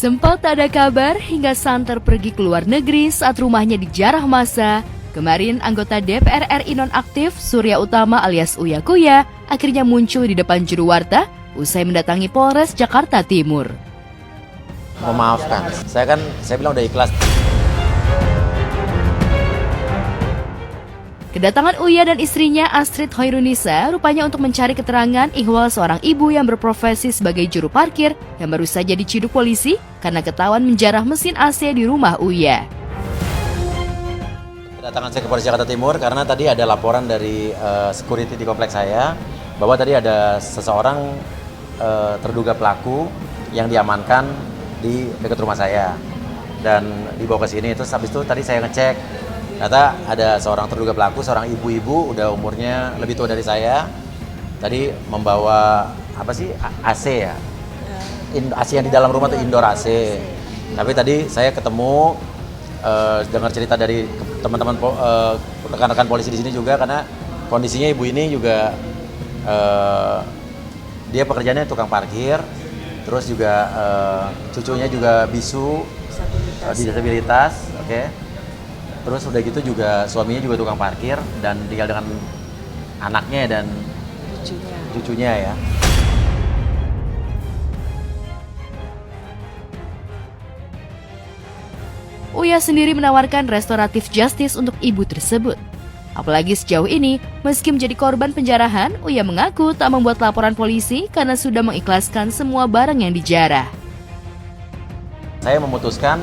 Sempat tak ada kabar hingga santer pergi ke luar negeri saat rumahnya dijarah massa. Kemarin anggota DPR RI nonaktif Surya Utama alias Uya Kuya akhirnya muncul di depan juru warta usai mendatangi Polres Jakarta Timur. Memaafkan, saya bilang udah ikhlas. Kedatangan Uya dan istrinya Astrid Hoirunisa rupanya untuk mencari keterangan ihwal seorang ibu yang berprofesi sebagai juru parkir yang baru saja diciduk polisi karena ketahuan menjarah mesin AC di rumah Uya. Kedatangan saya ke Polres Jakarta Timur karena tadi ada laporan dari security di kompleks saya bahwa tadi ada seseorang terduga pelaku yang diamankan di dekat rumah saya dan dibawa ke sini. Terus habis itu tadi saya ngecek. Ternyata ada seorang terduga pelaku, seorang ibu-ibu, udah umurnya lebih tua dari saya. Tadi membawa AC ya, AC yang di dalam rumah tuh indoor AC. Tapi tadi saya ketemu, dengar cerita dari teman-teman rekan-rekan polisi di sini juga karena kondisinya ibu ini juga dia pekerjaannya tukang parkir, terus juga cucunya juga bisu, disabilitas, oke. Terus udah gitu juga suaminya juga tukang parkir dan tinggal dengan anaknya dan cucunya ya. Uya sendiri menawarkan restoratif justice untuk ibu tersebut. Apalagi sejauh ini, meski menjadi korban penjarahan, Uya mengaku tak membuat laporan polisi karena sudah mengikhlaskan semua barang yang dijarah. Saya memutuskan,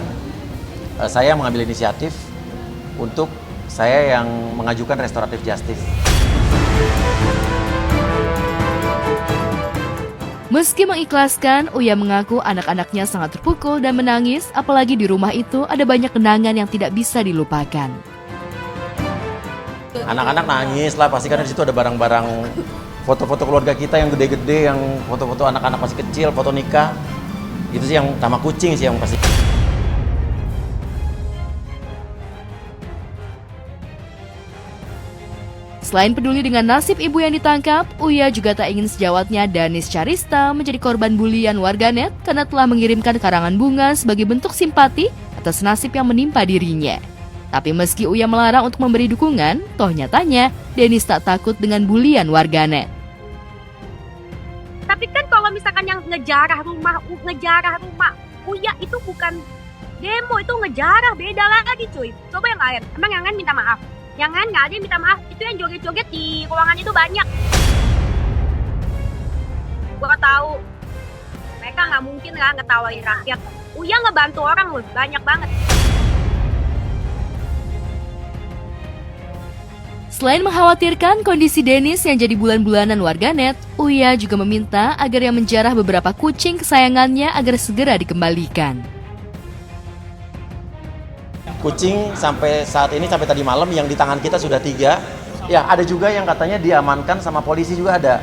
saya mengambil inisiatif untuk saya yang mengajukan restoratif justice. Meski mengikhlaskan, Uya mengaku anak-anaknya sangat terpukul dan menangis, apalagi di rumah itu ada banyak kenangan yang tidak bisa dilupakan. Anak-anak nangis lah, pasti karena di situ ada barang-barang foto-foto keluarga kita yang gede-gede, yang foto-foto anak-anak masih kecil, foto nikah. Itu sih yang sama kucing sih yang pasti. Selain peduli dengan nasib ibu yang ditangkap, Uya juga tak ingin sejawatnya Danis Charista menjadi korban bulian warganet karena telah mengirimkan karangan bunga sebagai bentuk simpati atas nasib yang menimpa dirinya. Tapi meski Uya melarang untuk memberi dukungan, toh nyatanya Danis tak takut dengan bulian warganet. Tapi kan kalau misalkan yang ngejarah rumah Uya itu bukan demo, itu ngejarah, beda lagi cuy. Coba yang lain, emang yang lain minta maaf? Jangan, nggak ada yang minta maaf. Itu yang joget-joget di ruangan itu banyak. Gua tahu mereka nggak mungkin lah ngetawain rakyat. Uya ngebantu orang loh, banyak banget. Selain mengkhawatirkan kondisi Danis yang jadi bulan-bulanan warganet, Uya juga meminta agar yang menjarah beberapa kucing kesayangannya agar segera dikembalikan. Kucing sampai saat ini, sampai tadi malam yang di tangan kita sudah 3. Ya, ada juga yang katanya diamankan sama polisi juga ada.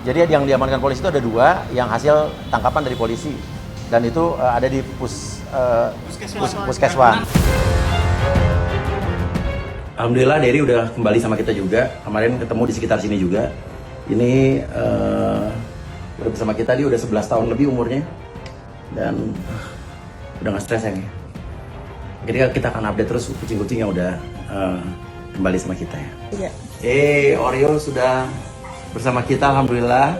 Jadi yang diamankan polisi itu ada 2 yang hasil tangkapan dari polisi. Dan itu ada di Puskeswan. Alhamdulillah Dery udah kembali sama kita juga. Kemarin ketemu di sekitar sini juga. Ini udah bersama kita, dia udah 11 tahun lebih umurnya. Dan udah gak stres ya. Jadi kita akan update terus kucing-kucing yang udah kembali sama kita ya. Iya. Oreo sudah bersama kita, alhamdulillah.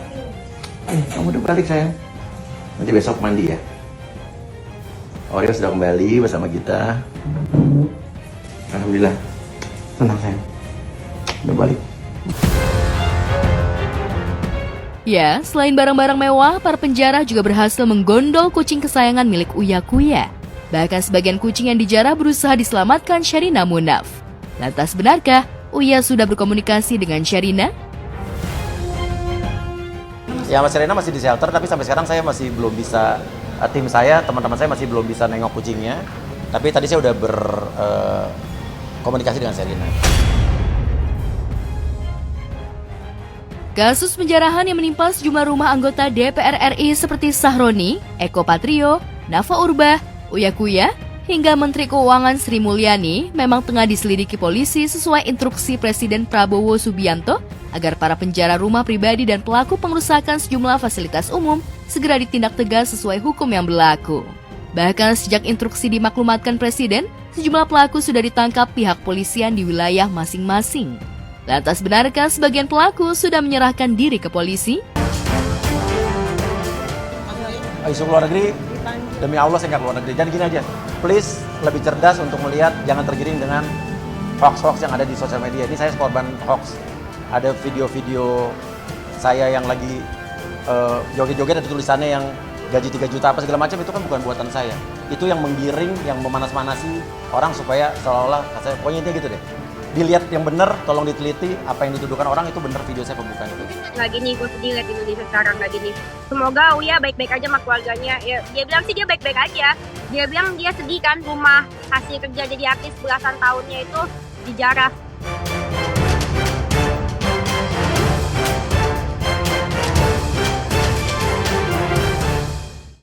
Kamu udah balik sayang. Nanti besok mandi ya. Oreo sudah kembali bersama kita. Alhamdulillah. Tenang sayang. Udah balik. Ya, selain barang-barang mewah, para penjara juga berhasil menggondol kucing kesayangan milik Uya Kuya. Bahkan sebagian kucing yang dijarah berusaha diselamatkan Sherina Munaf. Lantas benarkah Uya sudah berkomunikasi dengan Sherina? Ya, Mas Sherina masih di shelter, tapi sampai sekarang saya masih belum bisa, tim saya, teman-teman saya masih belum bisa nengok kucingnya. Tapi tadi saya udah berkomunikasi dengan Sherina. Kasus penjarahan yang menimpa sejumlah rumah anggota DPR RI seperti Sahroni, Eko Patrio, Nafa Urbah, Uya Kuya, hingga Menteri Keuangan Sri Mulyani memang tengah diselidiki polisi sesuai instruksi Presiden Prabowo Subianto agar para penjara rumah pribadi dan pelaku pengerusakan sejumlah fasilitas umum segera ditindak tegas sesuai hukum yang berlaku. Bahkan sejak instruksi dimaklumatkan Presiden, sejumlah pelaku sudah ditangkap pihak polisian di wilayah masing-masing. Lantas benarkah sebagian pelaku sudah menyerahkan diri ke polisi? Isu luar negeri, demi Allah saya nggak keluar negeri. Dan gini aja, please lebih cerdas untuk melihat, jangan tergiring dengan hoax-hoax yang ada di sosial media. Ini saya korban hoax. Ada video-video saya yang lagi joget-joget, ada tulisannya yang gaji 3 juta apa segala macam, itu kan bukan buatan saya. Itu yang menggiring, yang memanas-manasi orang supaya seolah-olah, saya pokoknya intinya gitu deh. Dilihat yang benar, tolong diteliti apa yang dituduhkan orang itu benar video saya apa bukan. Nggak gini, gue sedih lihat Indonesia sekarang nggak gini. Semoga Uya baik-baik aja sama keluarganya. Ya, dia bilang sih dia baik-baik aja. Dia bilang dia sedih kan rumah hasil kerja jadi artis belasan tahunnya itu dijarah.